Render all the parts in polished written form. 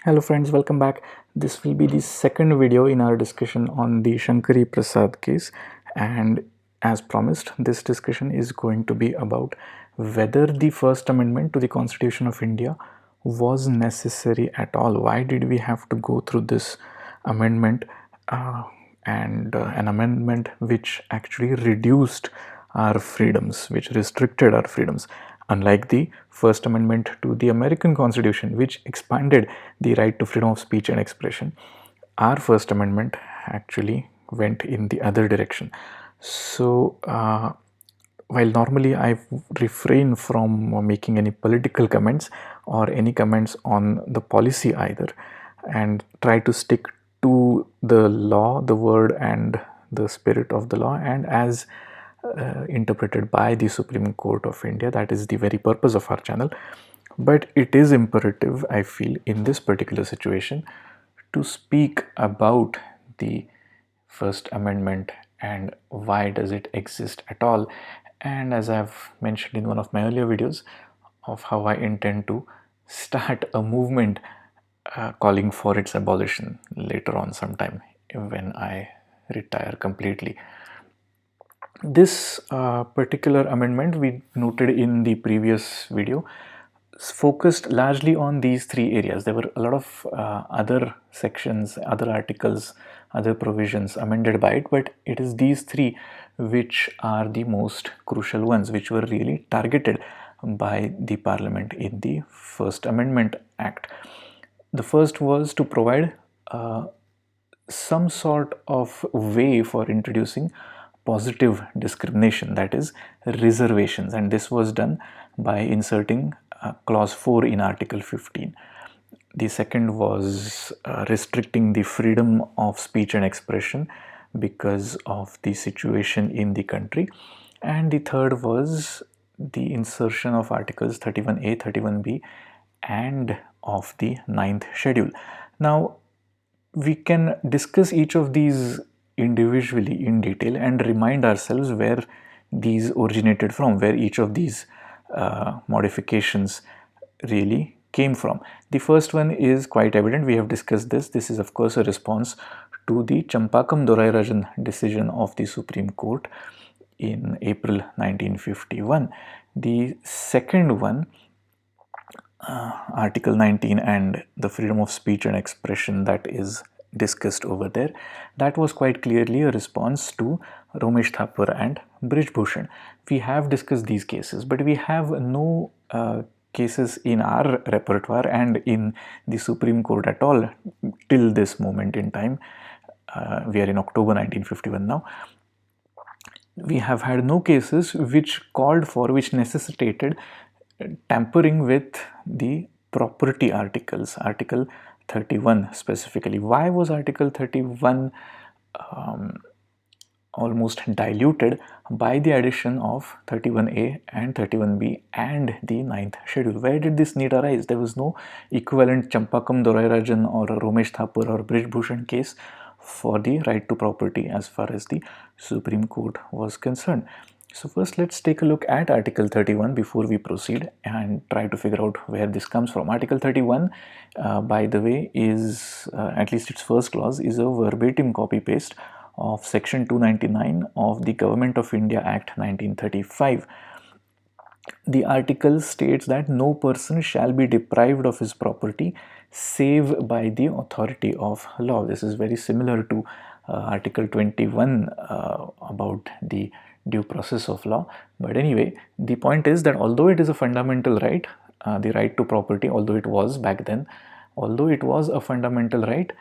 Hello friends, welcome back. This will be the second video in our discussion on the Shankari Prasad case, and as promised, this discussion is going to be about whether the First Amendment to the Constitution of India was necessary at all. Why did we have to go through this amendment, and an amendment which actually reduced our freedoms, which restricted our freedoms, unlike the First Amendment to the American Constitution, which expanded the right to freedom of speech and expression. Our First Amendment actually went in the other direction. So, while normally I refrain from making any political comments or any comments on the policy either, and try to stick to the law, the word, and the spirit of the law, and as interpreted by the Supreme Court of India. That is the very purpose of our channel. But it is imperative, I feel, in this particular situation to speak about the First Amendment and why does it exist at all. And as I've mentioned in one of my earlier videos of how I intend to start a movement calling for its abolition later on sometime when I retire completely. This particular amendment we noted in the previous video focused largely on these three areas. There were a lot of other sections, other articles, other provisions amended by it, but it is these three which are the most crucial ones, which were really targeted by the Parliament in the First Amendment Act. The first was to provide some sort of way for introducing positive discrimination, that is reservations, and this was done by inserting clause 4 in article 15. The second was restricting the freedom of speech and expression because of the situation in the country, and the third was the insertion of articles 31A, 31B and of the ninth schedule. Now we can discuss each of these individually in detail and remind ourselves where these originated from, where each of these modifications really came from. The first one is quite evident, we have discussed this. This is of course a response to the Champakam Dorairajan decision of the Supreme Court in April 1951. The second one, Article 19 and the freedom of speech and expression that is discussed over there, that was quite clearly a response to Romesh Thapar and Brij Bhushan. We have discussed these cases, but we have no cases in our repertoire and in the Supreme Court at all till this moment in time. We are in October 1951 now. We have had no cases which called for, which necessitated tampering with the property articles, article 31 specifically. Why was article 31 almost diluted by the addition of 31A and 31B and the ninth schedule? Where did this need arise? There was no equivalent Champakam Dorairajan or Romesh Thapar or Brij Bhushan case for the right to property as far as the Supreme Court was concerned. So first let's take a look at Article 31 before we proceed and try to figure out where this comes from. Article 31, by the way, is, at least its first clause, is a verbatim copy-paste of Section 299 of the Government of India Act 1935. The article states that no person shall be deprived of his property save by the authority of law. This is very similar to Article 21 about the due process of law. But anyway, the point is that although it is a fundamental right, the right to property, although it was back then, although it was a fundamental right,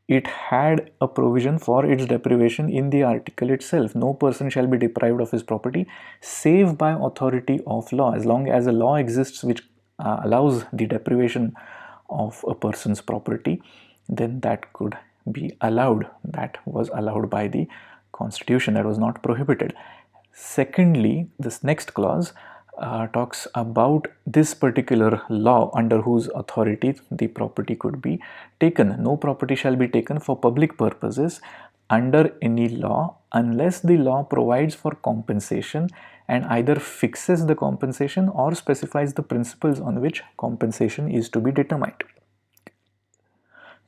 it had a provision for its deprivation in the article itself. No person shall be deprived of his property save by authority of law. As long as a law exists which allows the deprivation of a person's property, then that could be allowed. That was allowed by the Constitution. That was not prohibited. Secondly, this next clause talks about this particular law under whose authority the property could be taken. No property shall be taken for public purposes under any law unless the law provides for compensation and either fixes the compensation or specifies the principles on which compensation is to be determined.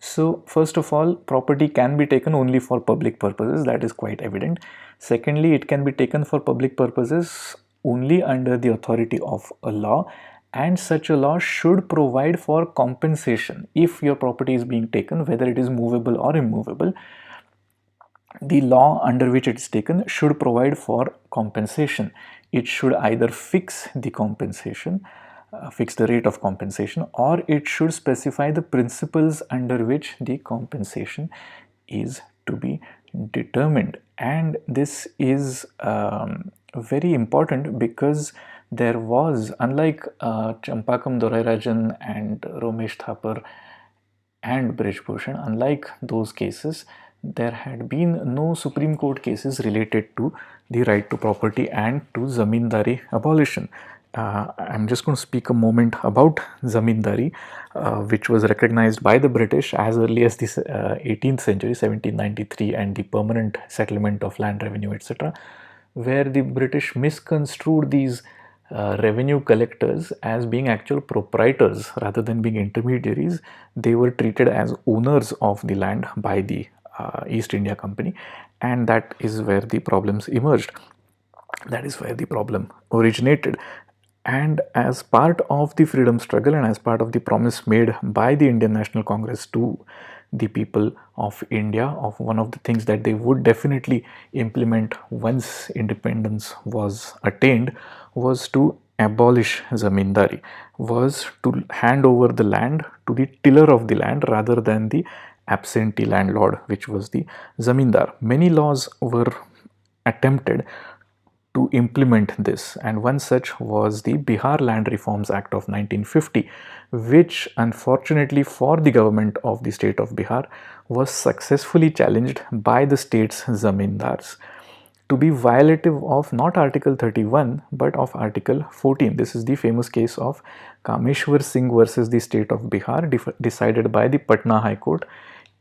So first of all, property can be taken only for public purposes, that is quite evident. Secondly, it can be taken for public purposes only under the authority of a law, and such a law should provide for compensation if your property is being taken, whether it is movable or immovable. The law under which it is taken should provide for compensation. It should either fix the compensation, fix the rate of compensation, or it should specify the principles under which the compensation is to be determined. And this is very important because there was, unlike Champakam Dorairajan and Romesh Thapar and Brij Bhushan, unlike those cases, there had been no Supreme Court cases related to the right to property and to zamindari abolition. I'm just going to speak a moment about zamindari, which was recognized by the British as early as the 18th century, 1793, and the permanent settlement of land revenue, etc., where the British misconstrued these revenue collectors as being actual proprietors rather than being intermediaries. They were treated as owners of the land by the East India Company, and that is where the problems emerged. That is where the problem originated. And as part of the freedom struggle and as part of the promise made by the Indian National Congress to the people of India, of one of the things that they would definitely implement once independence was attained, was to abolish zamindari, was to hand over the land to the tiller of the land rather than the absentee landlord, which was the zamindar. Many laws were attempted to implement this, and one such was the Bihar Land Reforms Act of 1950, which unfortunately for the government of the state of Bihar was successfully challenged by the state's zamindars to be violative of not Article 31 but of Article 14. This is the famous case of Kameshwar Singh versus the state of Bihar, decided by the Patna High Court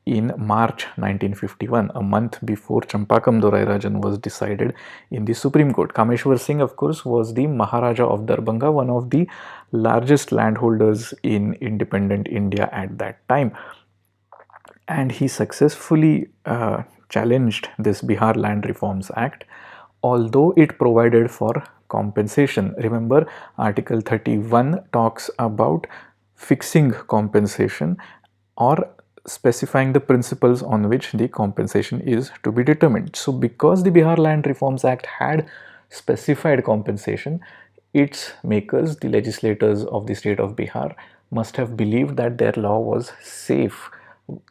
in March 1951, a month before Champakam Dorairajan was decided in the Supreme Court. Kameshwar Singh, of course, was the Maharaja of Darbhanga, one of the largest landholders in independent India at that time. And he successfully challenged this Bihar Land Reforms Act, although it provided for compensation. Remember, Article 31 talks about fixing compensation or specifying the principles on which the compensation is to be determined. So because the Bihar Land Reforms Act had specified compensation, its makers, the legislators of the state of Bihar, must have believed that their law was safe,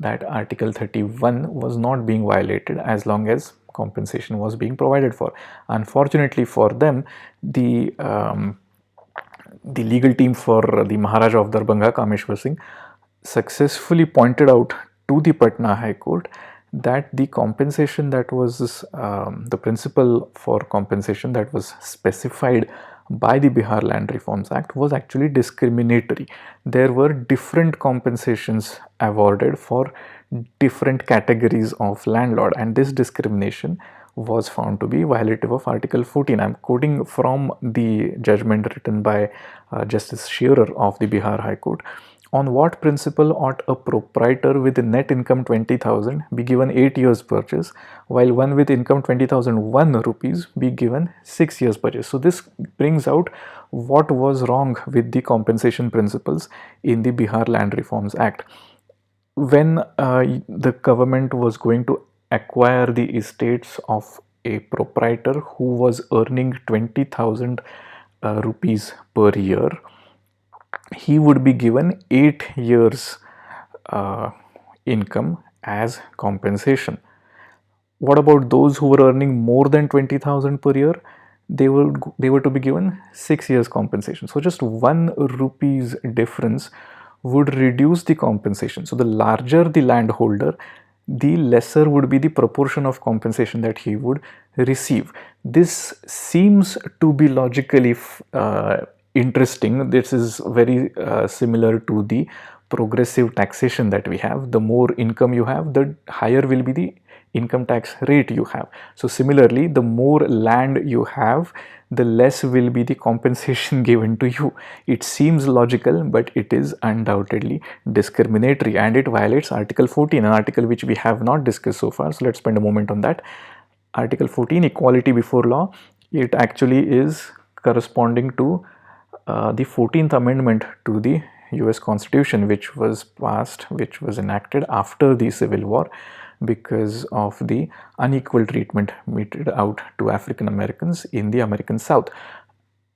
that Article 31 was not being violated as long as compensation was being provided for. Unfortunately for them, the legal team for the Maharaja of Darbhanga, Kameshwar Singh, successfully pointed out to the Patna High Court that the compensation that was the principle for compensation that was specified by the Bihar Land Reforms Act was actually discriminatory. There were different compensations awarded for different categories of landlord, and this discrimination was found to be violative of Article 14. I'm quoting from the judgment written by Justice Shearer of the Bihar High Court. On what principle ought a proprietor with net income 20,000 be given 8 years purchase, while one with income 20,001 rupees be given 6 years purchase? So this brings out what was wrong with the compensation principles in the Bihar Land Reforms Act. When the government was going to acquire the estates of a proprietor who was earning 20,000 rupees per year, he would be given 8 years income as compensation. What about those who were earning more than 20,000 per year? They were to be given 6 years compensation. So just 1 rupees difference would reduce the compensation. So the larger the landholder, the lesser would be the proportion of compensation that he would receive. This seems to be logically interesting. This is very similar to the progressive taxation that we have. The more income you have, the higher will be the income tax rate you have. So similarly, the more land you have, the less will be the compensation given to you. It seems logical, but it is undoubtedly discriminatory, and it violates Article 14, an article which we have not discussed so far. So let's spend a moment on that. Article 14, equality before law, it actually is corresponding to the 14th Amendment to the US Constitution, which was enacted after the Civil War because of the unequal treatment meted out to African Americans in the American South.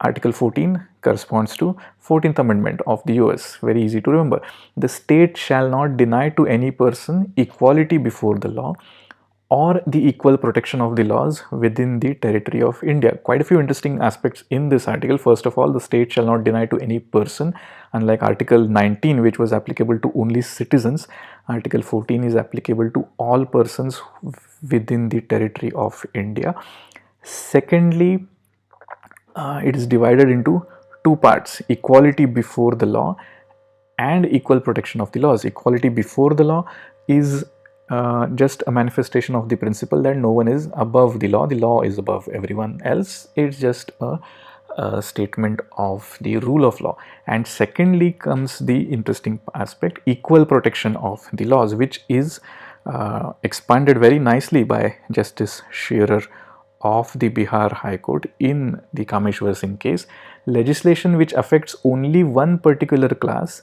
Article 14 corresponds to 14th Amendment of the US. Very easy to remember. The state shall not deny to any person equality before the law or the equal protection of the laws within the territory of India. Quite a few interesting aspects in this article. First of all, the state shall not deny to any person, unlike Article 19, which was applicable to only citizens. Article 14 is applicable to all persons within the territory of India. Secondly, it is divided into two parts: equality before the law and equal protection of the laws. Equality before the law is just a manifestation of the principle that no one is above the law is above everyone else. It's just a statement of the rule of law. And secondly comes the interesting aspect, equal protection of the laws, which is expanded very nicely by Justice Shearer of the Bihar High Court in the Kameshwar Singh case. Legislation which affects only one particular class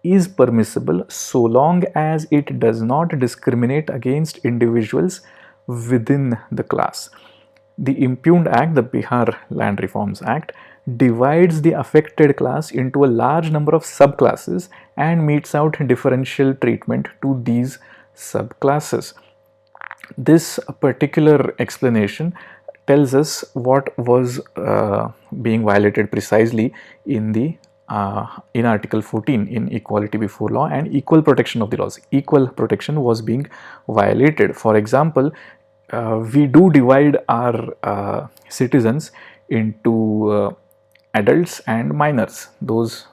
is permissible so long as it does not discriminate against individuals within the class. The impugned act, the Bihar Land Reforms Act, divides the affected class into a large number of subclasses and metes out differential treatment to these subclasses. This particular explanation tells us what was being violated precisely in Article 14, in equality before law and equal protection of the laws. Equal protection was being violated. For example, we do divide our citizens into adults and minors, those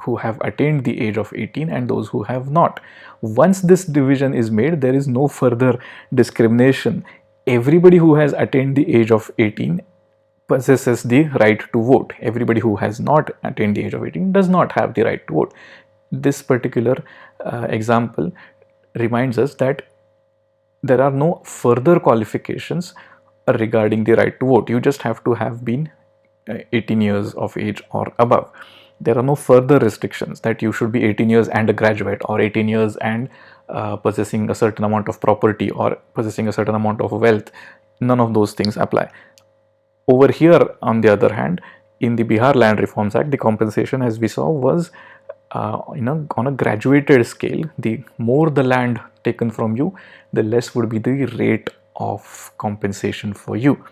who have attained the age of 18 and those who have not. Once this division is made, there is no further discrimination. Everybody who has attained the age of 18 possesses the right to vote. Everybody who has not attained the age of 18 does not have the right to vote. This particular example reminds us that there are no further qualifications regarding the right to vote. You just have to have been 18 years of age or above. There are no further restrictions that you should be 18 years and a graduate, or 18 years and possessing a certain amount of property, or possessing a certain amount of wealth. None of those things apply. Over here, on the other hand, in the Bihar Land Reforms Act, the compensation, as we saw, was on a graduated scale. The more the land taken from you, the less would be the rate of compensation for you.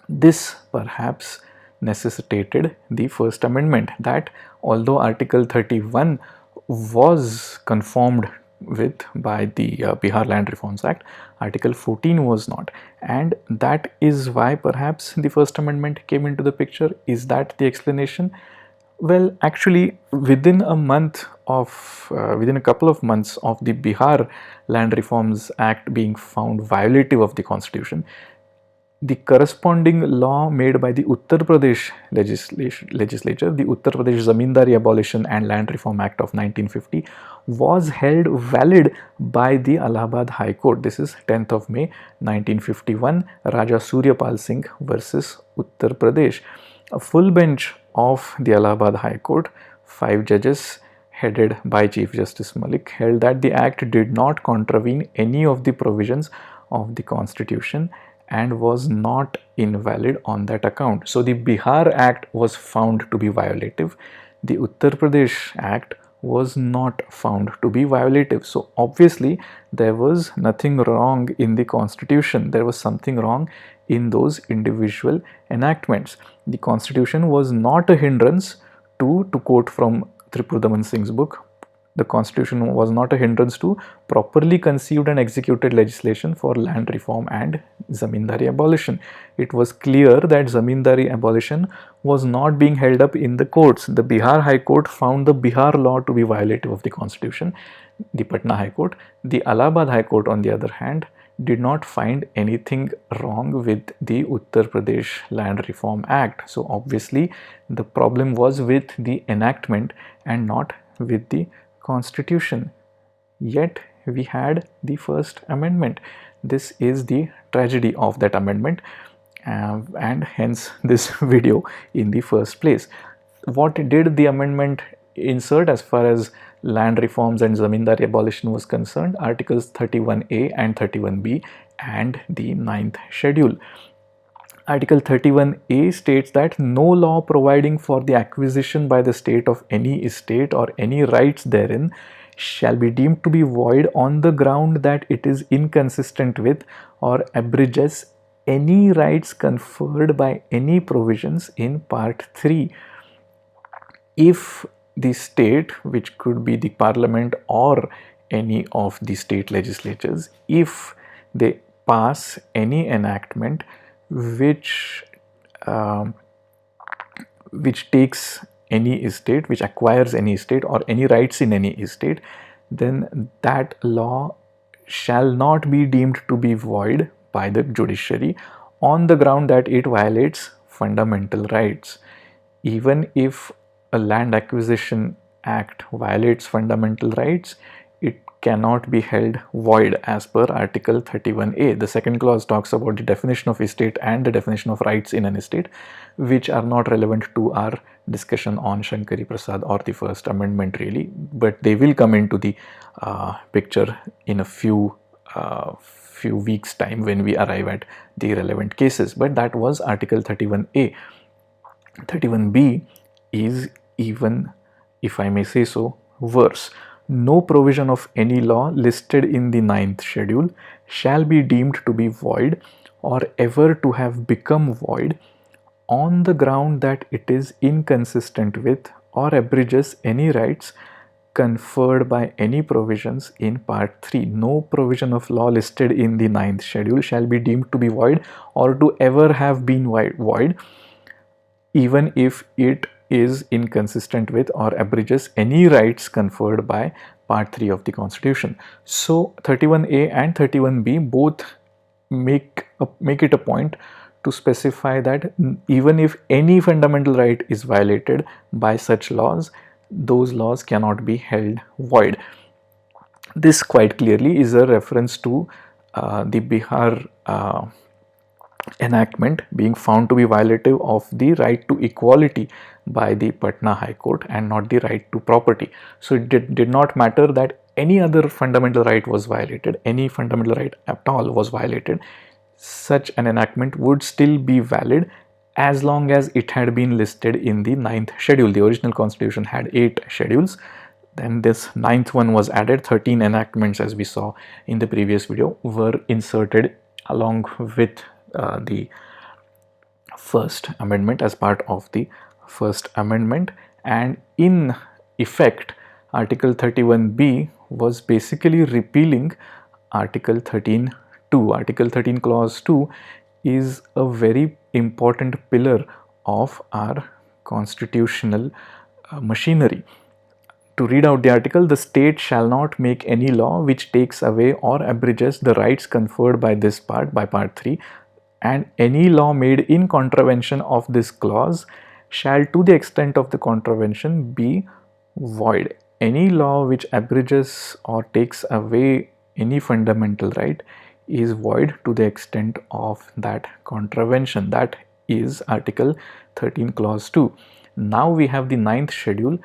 This perhaps necessitated the First Amendment, that although Article 31 was conformed with by the Bihar Land Reforms Act, Article 14 was not, and that is why perhaps the First Amendment came into the picture. Is that the explanation? Well, actually, within a couple of months of the Bihar Land Reforms Act being found violative of the Constitution, the corresponding law made by the Uttar Pradesh legislature, the Uttar Pradesh Zamindari Abolition and Land Reform Act of 1950, was held valid by the Allahabad High Court. This is 10th of May 1951, Raja Suryapal Singh versus Uttar Pradesh. A full bench of the Allahabad High Court, 5 judges headed by Chief Justice Malik, held that the act did not contravene any of the provisions of the Constitution and was not invalid on that account. So the Bihar Act was found to be violative. The Uttar Pradesh Act was not found to be violative. So obviously there was nothing wrong in the Constitution. There was something wrong in those individual enactments. The Constitution was not a hindrance to quote from Tripurdaman Singh's book, the Constitution was not a hindrance to properly conceived and executed legislation for land reform and Zamindari abolition. It was clear that Zamindari abolition was not being held up in the courts. The Bihar High Court found the Bihar law to be violative of the Constitution, the Patna High Court. The Allahabad High Court, on the other hand, did not find anything wrong with the Uttar Pradesh Land Reform Act. So obviously the problem was with the enactment and not with the constitution. Yet we had the First Amendment. This is the tragedy of that amendment, and hence this video in the first place. What did the amendment insert as far as land reforms and zamindari abolition was concerned? Articles 31A and 31B and the 9th schedule. Article 31A states that no law providing for the acquisition by the state of any estate or any rights therein shall be deemed to be void on the ground that it is inconsistent with or abridges any rights conferred by any provisions in Part 3. If the state, which could be the parliament or any of the state legislatures, if they pass any enactment which takes any estate, which acquires any estate or any rights in any estate, then that law shall not be deemed to be void by the judiciary on the ground that it violates fundamental rights. Even if a land acquisition act violates fundamental rights, it cannot be held void as per Article 31A. The second clause talks about the definition of estate and the definition of rights in an estate, which are not relevant to our discussion on Shankari Prasad or the First Amendment really, but they will come into the picture in a few weeks time when we arrive at the relevant cases. But that was Article 31A. 31B is even, if I may say so, worse. No provision of any law listed in the 9th schedule shall be deemed to be void or ever to have become void on the ground that it is inconsistent with or abridges any rights conferred by any provisions in Part 3. No provision of law listed in the 9th schedule shall be deemed to be void or to ever have been void, even if it is inconsistent with or abridges any rights conferred by Part 3 of the Constitution. So 31A and 31B both make it a point to specify that even if any fundamental right is violated by such laws, those laws cannot be held void. This quite clearly is a reference to the Bihar enactment being found to be violative of the right to equality by the Patna High Court and not the right to property. So it did not matter that any other fundamental right was violated, any fundamental right at all was violated, such an enactment would still be valid as long as it had been listed in the 9th schedule. The original constitution had 8 schedules. Then this 9th one was added. 13 enactments, as we saw in the previous video, were inserted along with the First Amendment as part of the First Amendment, and in effect Article 31B was basically repealing Article 13(2). Article 13 clause 2 is a very important pillar of our constitutional machinery. To read out the article, the state shall not make any law which takes away or abridges the rights conferred by this part, by Part 3, and any law made in contravention of this clause shall, to the extent of the contravention, be void. Any law which abridges or takes away any fundamental right is void to the extent of that contravention. That is Article 13 clause 2. Now we have the 9th schedule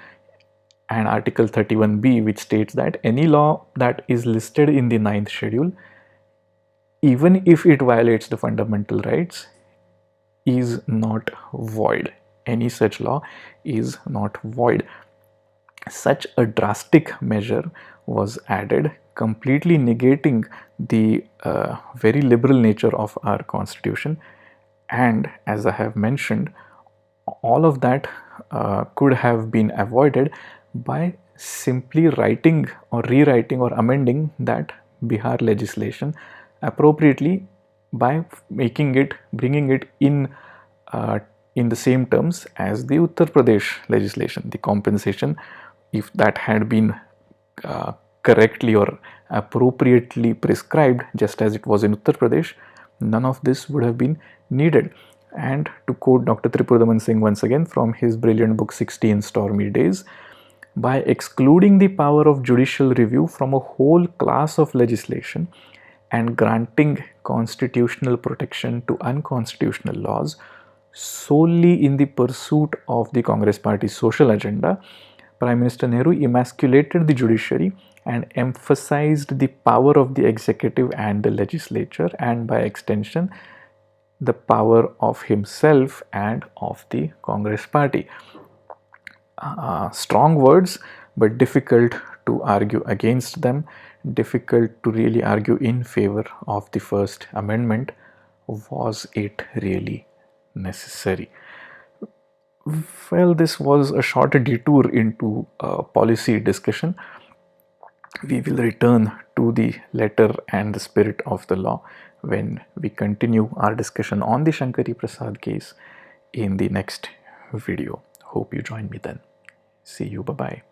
and Article 31B, which states that any law that is listed in the 9th schedule, even if it violates the fundamental rights, is not void. Any such law is not void. Such a drastic measure was added, completely negating the very liberal nature of our constitution. And as I have mentioned, all of that could have been avoided by simply writing or rewriting or amending that Bihar legislation appropriately by bringing it in the same terms as the Uttar Pradesh legislation. The compensation, if that had been correctly or appropriately prescribed, just as it was in Uttar Pradesh, none of this would have been needed. And to quote Dr. Tripurdaman Singh once again from his brilliant book 16 Stormy Days, by excluding the power of judicial review from a whole class of legislation and granting constitutional protection to unconstitutional laws solely in the pursuit of the Congress Party's social agenda, Prime Minister Nehru emasculated the judiciary and emphasized the power of the executive and the legislature, and by extension the power of himself and of the Congress Party. Strong words, but difficult to argue against them, difficult to really argue in favor of the First Amendment. Was it really necessary? Well, this was a short detour into a policy discussion. We will return to the letter and the spirit of the law when we continue our discussion on the Shankari Prasad case in the next video. Hope you join me then. See you. Bye-bye.